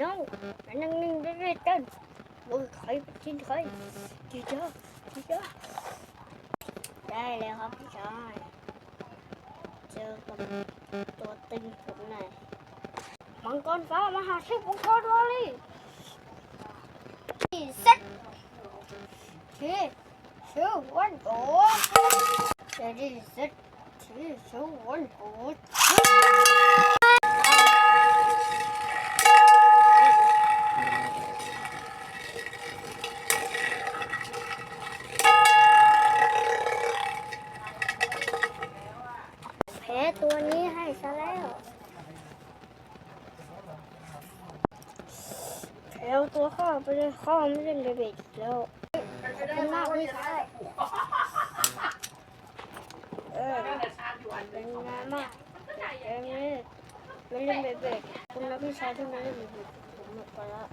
น้องนั่งเรื่อยๆเต้นโอ้ยใครกินใครดีจ้าได้แล้วครับพี่ชายเจอกับตัวตึงผมหน่อยมังกรฟ้ามหาเทพมังกรวอลลี่เซ็ตที่ชื่อวันโกจะได้เซ็ตที่ชื่อวันโกแพ้ตัวนี้ให้ซะแล้วแล้วตัวข้าไปเลยข้าไม่เล่นเบเบอีกแล้วเป็นมากพี่ชายเป็นงานมากไม่เล่นเบเบคุณนะพี่ชายที่ไม่เล่นเบเบผมหมดไปแล้ว